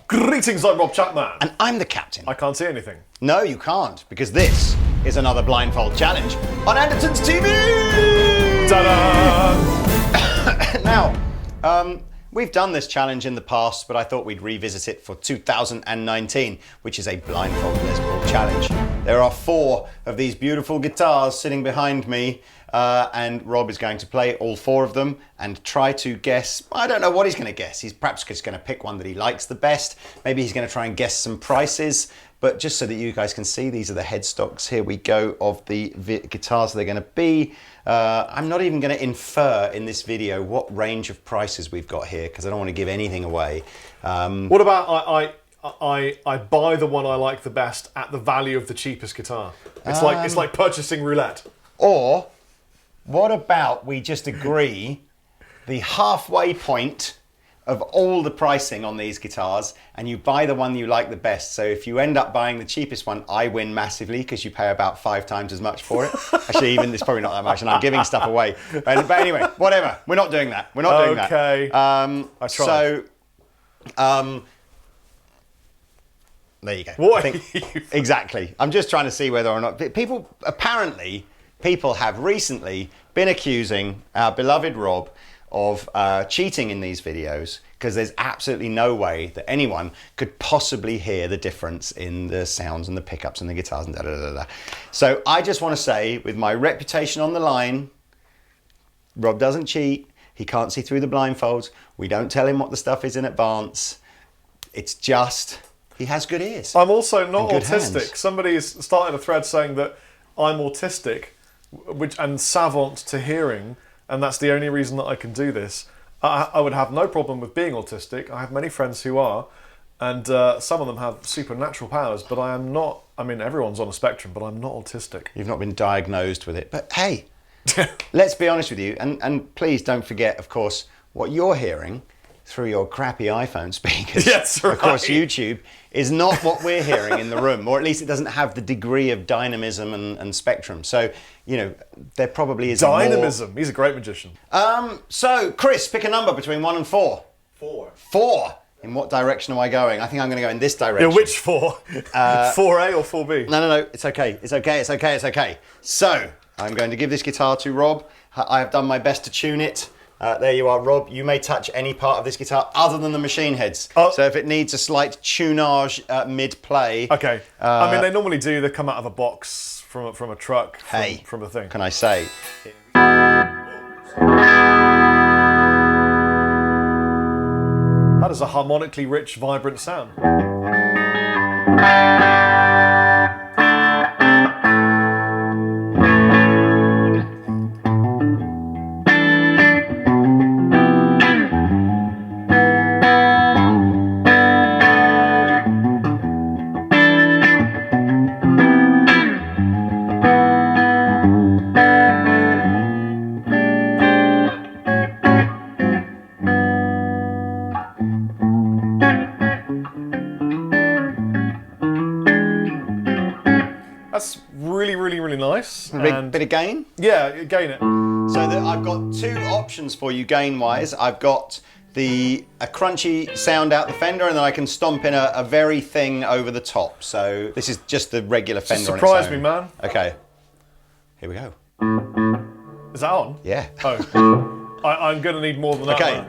Greetings, I'm Rob Chapman. And I'm the captain. I can't see anything. No, you can't, because this is another Blindfold challenge on Andertons TV! Ta-da! Now, we've done this challenge in the past, but I thought we'd revisit it for 2019, which is a Blindfold Les Paul challenge. There are 4 of these beautiful guitars sitting behind me, and Rob is going to play all 4 of them and try to guess. I don't know what he's going to guess. He's perhaps just going to pick one that he likes the best. Maybe he's going to try and guess some prices. But just so that you guys can see, these are the headstocks. Here we go of the guitars they're going to be. I'm not even going to infer in this video what range of prices we've got here because I don't want to give anything away. What about I buy the one I like the best at the value of the cheapest guitar? It's like purchasing roulette. Or what about we just agree the halfway point of all the pricing on these guitars and you buy the one you like the best. So if you end up buying the cheapest one, I win massively because you pay about 5 times as much for it. Actually, even it's probably not that much and I'm giving stuff away. But anyway, whatever. We're not doing that. We're not doing that. Okay. I tried. So, there you go. What? Exactly. I'm just trying to see whether or not people have recently been accusing our beloved Rob of cheating in these videos because there's absolutely no way that anyone could possibly hear the difference in the sounds and the pickups and the guitars and da-da-da-da. So I just want to say, with my reputation on the line, Rob doesn't cheat. He can't see through the blindfolds. We don't tell him what the stuff is in advance. It's just, he has good ears. I'm also not autistic. Hands. Somebody's started a thread saying that I'm autistic and savant to hearing, and that's the only reason that I can do this. I would have no problem with being autistic. I have many friends who are, and some of them have supernatural powers, but I am not. I mean, everyone's on a spectrum, but I'm not autistic. You've not been diagnosed with it. But hey, let's be honest with you, and please don't forget, of course, what you're hearing through your crappy iPhone speakers, yes, right. across YouTube, is not what we're hearing in the room, or at least it doesn't have the degree of dynamism and spectrum. So, you know, there probably is dynamism. He's a great magician. So, Chris, pick a number between 1 and 4. 4. 4. In what direction am I going? I think I'm going to go in this direction. Yeah, which 4? 4A or 4B? No. It's okay. It's okay. So, I'm going to give this guitar to Rob. I have done my best to tune it. There you are, Rob. You may touch any part of this guitar other than the machine heads. Oh. So if it needs a slight tunage mid-play... Okay. I mean, they normally do. They come out of a box from a truck, from a thing. Can I say? That is a harmonically rich, vibrant sound. That's really nice. A bit of gain? Yeah, gain it. So I've got 2 options for you gain-wise. I've got a crunchy sound out the Fender, and then I can stomp in a very thing over the top. So this is just the regular Fender on its own. Surprise me, man. Okay. Here we go. Is that on? Yeah. Oh. I'm going to need more than that. Okay.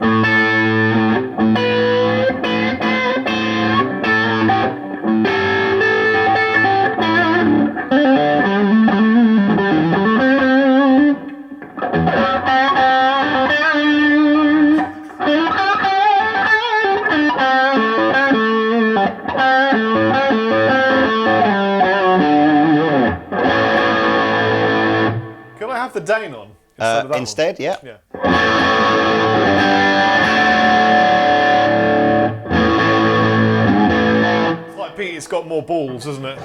Can I have the Dane on instead of that instead, one? Yeah. It's like Pete's got more balls, isn't it?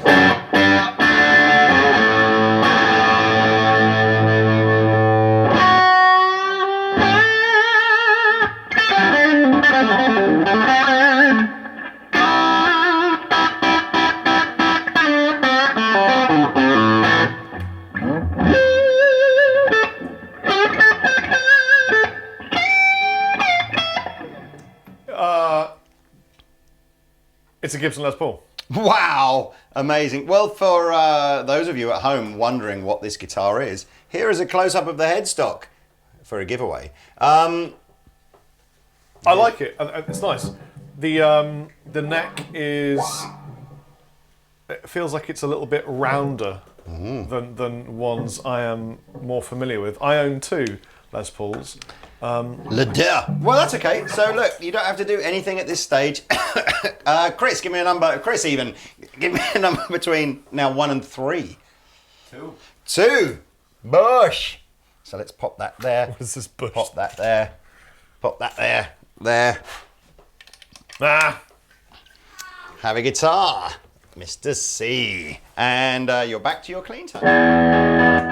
It's a Gibson Les Paul. Wow, amazing. Well, for those of you at home wondering what this guitar is, here is a close-up of the headstock for a giveaway. I like it. It's nice. The neck is... It feels like it's a little bit rounder than ones I am more familiar with. I own 2 Les Pauls. Well, that's okay. So look, you don't have to do anything at this stage. Chris, give me a number. Chris, even give me a number between now 1 and 3. 2. 2. Bush. So let's pop that there. What is this bush? Pop that there. Pop that there. There. Ah. Have a guitar, Mr. C. And you're back to your clean time.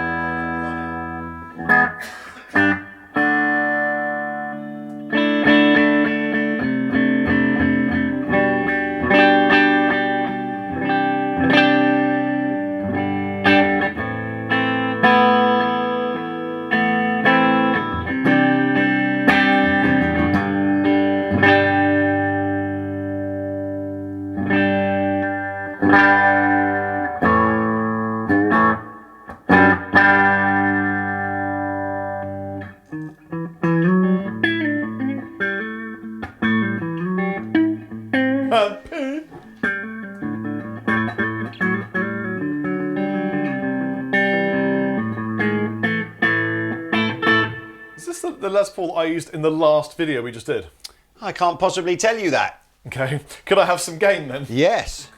Is this the Les Paul I used in the last video we just did? I can't possibly tell you that. Okay. Could I have some gain then? Yes.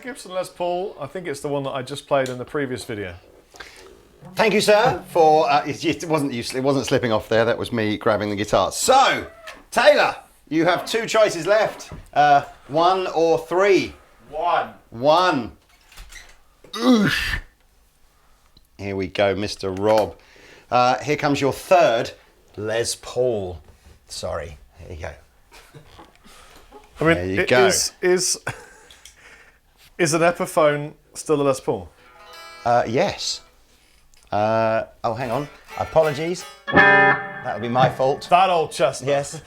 Gibson Les Paul. I think it's the one that I just played in the previous video. Thank you, sir, for it wasn't slipping off there. That was me grabbing the guitar. So, Taylor, you have 2 choices left. 1 or 3. 1. 1. Oosh. Here we go, Mr. Rob. Here comes your 3rd Les Paul. Sorry. Here you go. I mean, there you go. Is an Epiphone still a Les Paul? Yes. Oh, hang on. Apologies. That would be my fault. That old chestnut. Yes.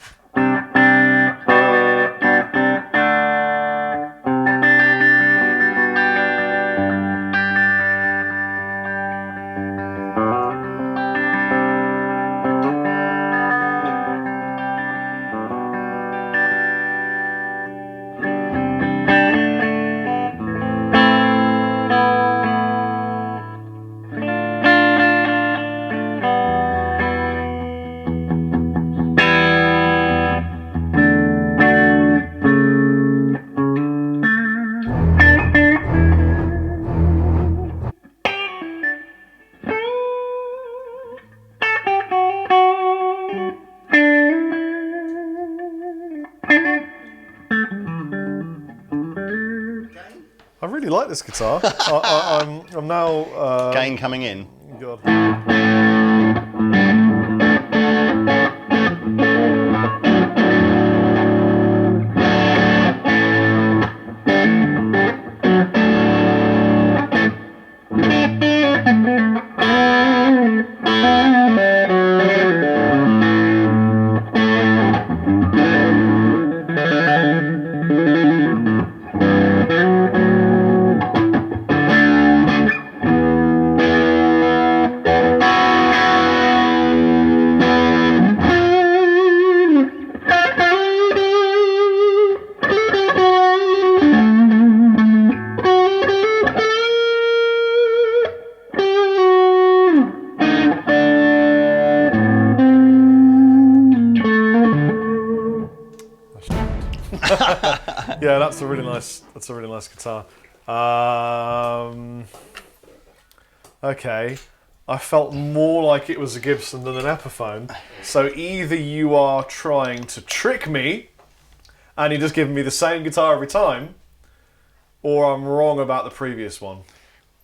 I really like this guitar. I'm now... Gain coming in. God. Yeah, that's a really nice guitar. Okay. I felt more like it was a Gibson than an Epiphone. So either you are trying to trick me and you're just giving me the same guitar every time, or I'm wrong about the previous one.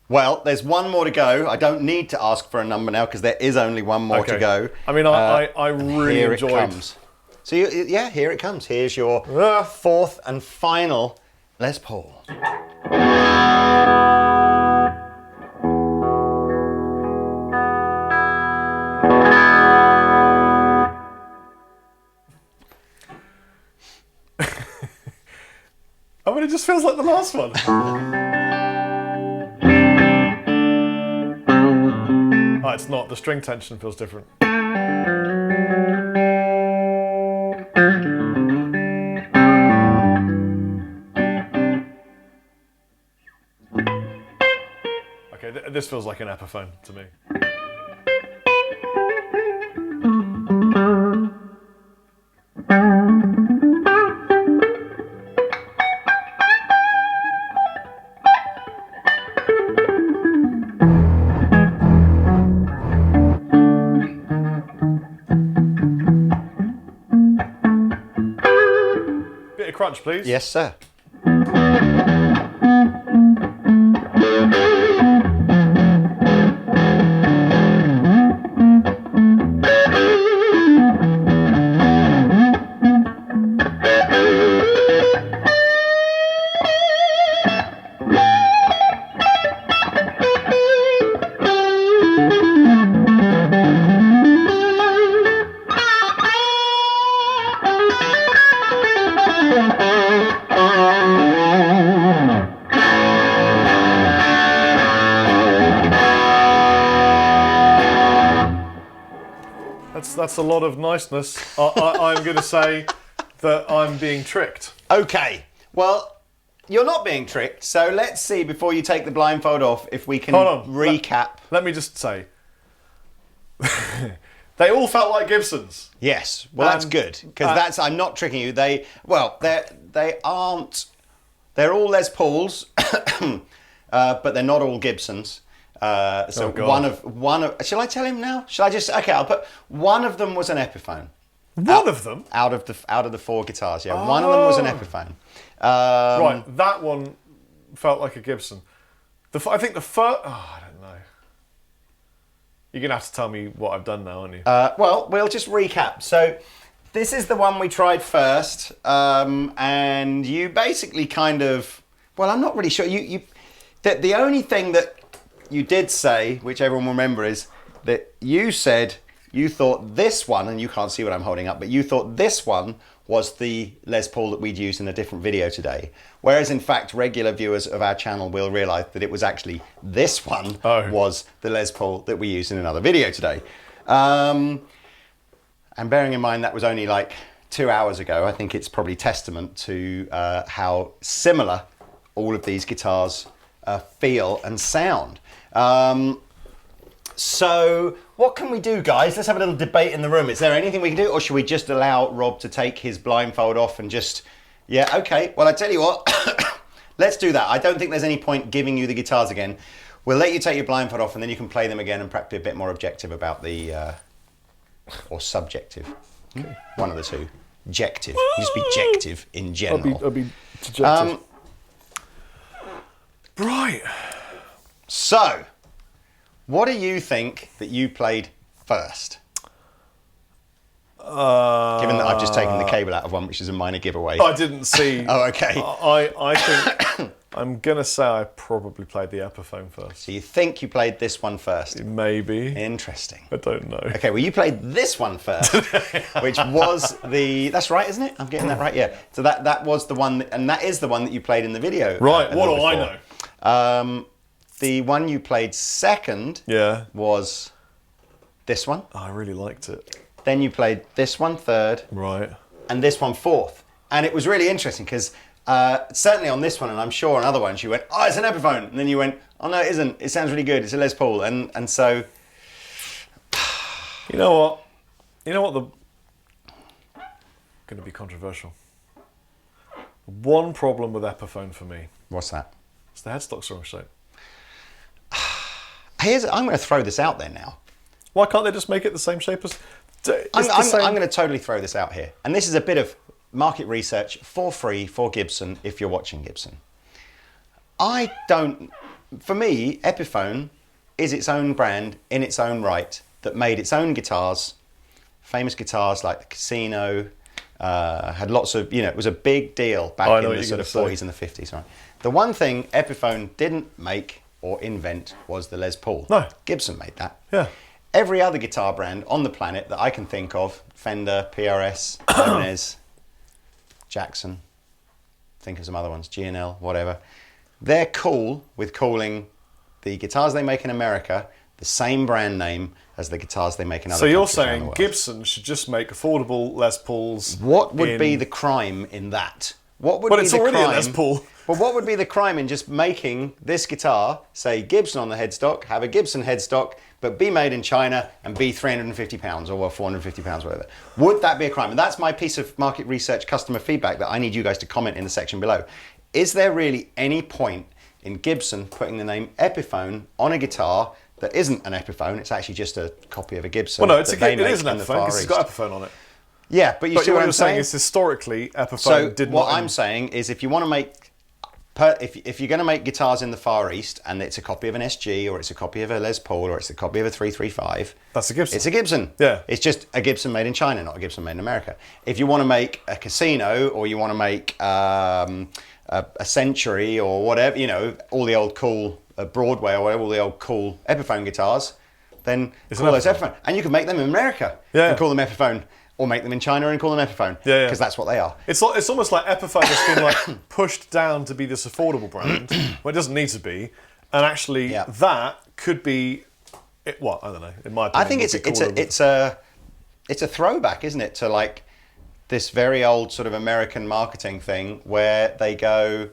Well, there's one more to go. I don't need to ask for a number now because there is only one more to go. I mean, I really here enjoyed... It comes. So, yeah, here it comes. Here's your fourth and final Les Paul. I mean, it just feels like the last one. Oh, it's not. The string tension feels different. Okay, this feels like an Epiphone to me. Crunch, please. Yes, sir. That's a lot of niceness. I'm going to say that I'm being tricked. Okay. Well, you're not being tricked. So let's see, before you take the blindfold off, if we can recap. Let me just say, they all felt like Gibsons. Yes. Well, that's good because I'm not tricking you. They aren't. They're all Les Pauls, but they're not all Gibsons. One of. Shall I tell him now? Shall I just? Okay, I'll put. One of them was an Epiphone. One of them? Out of the four guitars, yeah. One of them was an Epiphone. Right, that one felt like a Gibson. I think the first... Oh, I don't know. You're going to have to tell me what I've done now, aren't you? Well, we'll just recap. So, this is the one we tried first, and you basically kind of... Well, I'm not really sure. The only thing that you did say, which everyone will remember, is that you said you thought this one, and you can't see what I'm holding up, but you thought this one was the Les Paul that we'd used in a different video today. Whereas, in fact, regular viewers of our channel will realise that it was actually this one was the Les Paul that we used in another video today. And bearing in mind that was only like 2 hours ago, I think it's probably testament to how similar all of these guitars feel and sound. So what can we do, guys? Let's have a little debate in the room. Is there anything we can do, or should we just allow Rob to take his blindfold off and just... Yeah, okay. Well, I tell you what, let's do that. I don't think there's any point giving you the guitars again. We'll let you take your blindfold off and then you can play them again and perhaps be a bit more objective about the... or subjective. Okay. One of the two. Jective. Just be jective in general. I'll be dejective. Right. So... what do you think that you played first? Given that I've just taken the cable out of one, which is a minor giveaway. I didn't see. Oh, okay. I think I'm going to say I probably played the Epiphone first. So you think you played this one first? Maybe. Interesting. I don't know. Okay, well, you played this one first, which was the... That's right, isn't it? I'm getting that right, yeah. So that was the one, and that is the one that you played in the video. Right, what do I know? The one you played second was this one. Oh, I really liked it. Then you played this one third. Right. And this one fourth. And it was really interesting because certainly on this one, and I'm sure on other ones, you went, oh, it's an Epiphone. And then you went, oh, no, it isn't. It sounds really good. It's a Les Paul. And so... You know what? Going to be controversial. One problem with Epiphone for me. What's that? It's the headstock's wrong shape. I'm going to throw this out there now. Why can't they just make it the same shape as... I'm going to totally throw this out here. And this is a bit of market research for free for Gibson if you're watching Gibson. For me, Epiphone is its own brand in its own right that made its own guitars, famous guitars like the Casino, had lots of, it was a big deal back in the sort of 40s and the 50s, right? The one thing Epiphone didn't make or invent was the Les Paul. No. Gibson made that. Yeah. Every other guitar brand on the planet that I can think of, Fender, PRS, Ibanez, Jackson, think of some other ones, G&L, whatever, they're cool with calling the guitars they make in America the same brand name as the guitars they make in other countries. So you're saying Gibson should just make affordable Les Pauls? What would be the crime in that? What would be it's the already crime? a Les Paul. Well, what would be the crime in just making this guitar say Gibson on the headstock, have a Gibson headstock, but be made in China and be £350 or £450, whatever? Would that be a crime? And that's my piece of market research customer feedback that I need you guys to comment in the section below. Is there really any point in Gibson putting the name Epiphone on a guitar that isn't an Epiphone? It's actually just a copy of a Gibson. Well, no, it is an Epiphone in the Far because it's East. got Epiphone on it. Yeah, but you see what I'm saying? Is historically Epiphone So did what not... I'm saying is, if you want to make, if you're going to make guitars in the Far East and it's a copy of an SG or it's a copy of a Les Paul or it's a copy of a 335, that's a Gibson. It's a Gibson. Yeah. It's just a Gibson made in China, not a Gibson made in America. If you want to make a Casino or you want to make a Century or whatever, all the old cool Broadway or whatever, all the old cool Epiphone guitars, then call those Epiphone. And you can make them in America and call them Epiphone. Or make them in China and call them Epiphone. Yeah. Because that's what they are. It's almost like Epiphone has been pushed down to be this affordable brand. Well, it doesn't need to be. And actually, that could be... I don't know. In my opinion, I think it's a throwback, isn't it, to this very old sort of American marketing thing where they go,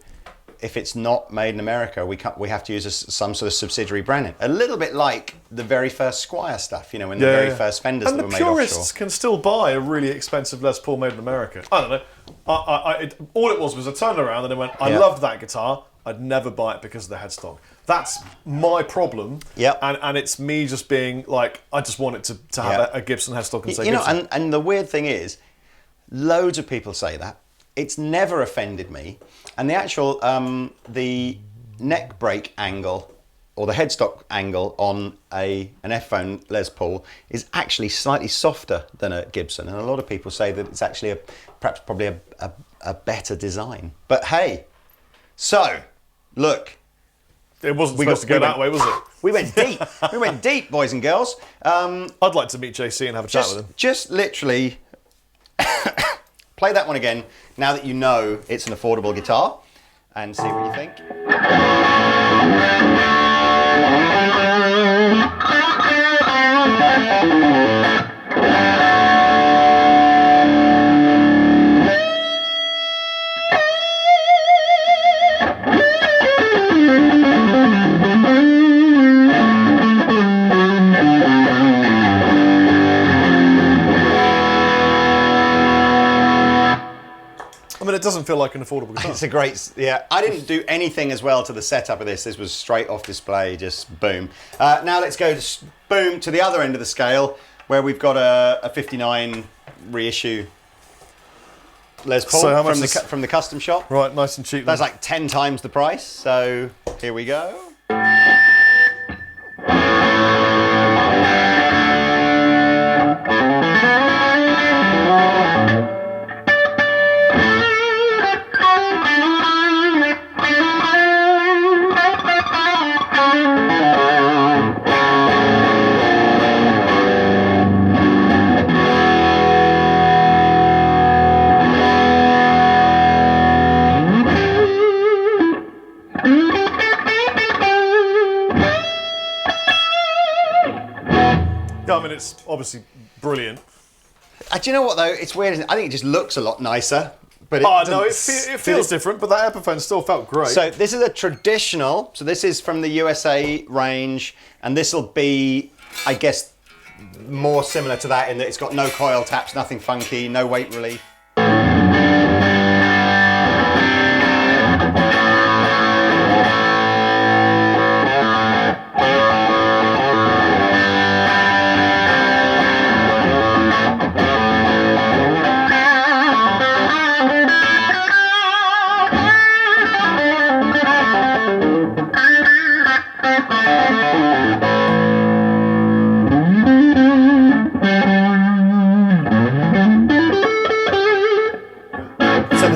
if it's not made in America, we have to use some sort of subsidiary branding. A little bit like the very first Squier stuff, when the very first Fenders that were made offshore. And the purists can still buy a really expensive Les Paul made in America. I don't know. All it was I turned around and I went, I loved that guitar. I'd never buy it because of the headstock. That's my problem. Yep. And it's me just being like, I just want it to have a Gibson headstock and say Gibson. And the weird thing is, loads of people say that. It's never offended me. And the actual, the neck break angle or the headstock angle on an Epiphone Les Paul is actually slightly softer than a Gibson. And a lot of people say that it's actually probably a better design. But hey, so, look. It wasn't supposed to go that way, was it? We went deep. We went deep, boys and girls. I'd like to meet JC and have a chat with him. Just literally... Play that one again, now that you know it's an affordable guitar, and see what you think. It doesn't feel like an affordable guitar. It's a great, I didn't do anything as well to the setup of this. This was straight off display, just boom. Now let's go boom to the other end of the scale, where we've got a 59 reissue Les Paul from the custom shop. Right, nice and cheap. That's like 10 times the price. So here we go. It's obviously brilliant. Do you know what though? It's weird. I think it just looks a lot nicer. But it feels different, but that Epiphone still felt great. So this is a traditional. So this is from the USA range, and this will be, I guess, more similar to that in that it's got no coil taps, nothing funky, no weight relief.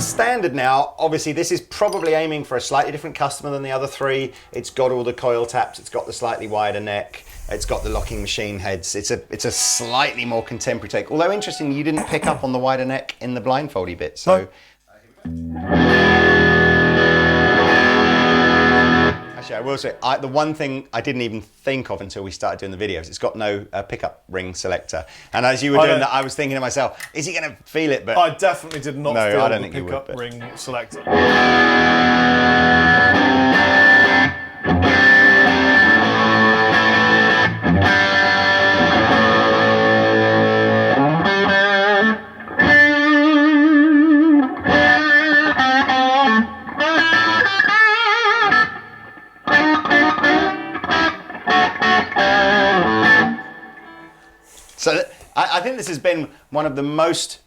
the standard now, obviously this is probably aiming for a slightly different customer than the other three. It's got all the coil taps, it's got the slightly wider neck, it's got the locking machine heads. It's a slightly more contemporary take. Although interesting, you didn't pick up on the wider neck in the blindfoldy bit. So. Actually, I will say, the one thing I didn't even think of until we started doing the videos, it's got no pickup ring selector. And as you were doing that, I was thinking to myself, is he going to feel it? But I definitely did not feel the pickup ring selector. So I think this has been one of the most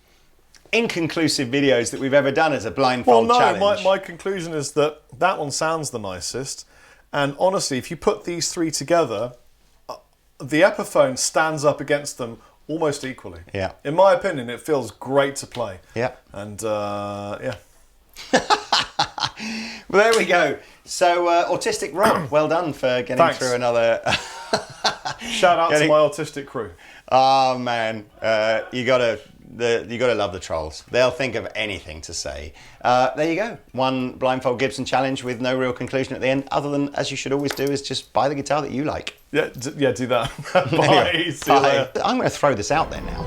inconclusive videos that we've ever done as a blindfold challenge. My conclusion is that one sounds the nicest. And honestly, if you put these three together, the Epiphone stands up against them almost equally. Yeah. In my opinion, it feels great to play. Yeah. And yeah. Well, there we go. So, Autistic Rob, well done for getting through another... Shout out to my autistic crew. Oh man, you gotta love the trolls. They'll think of anything to say. There you go. One blindfold Gibson challenge with no real conclusion at the end, other than, as you should always do, is just buy the guitar that you like. Yeah, do that. Bye. Anyway, bye. I'm going to throw this out there now.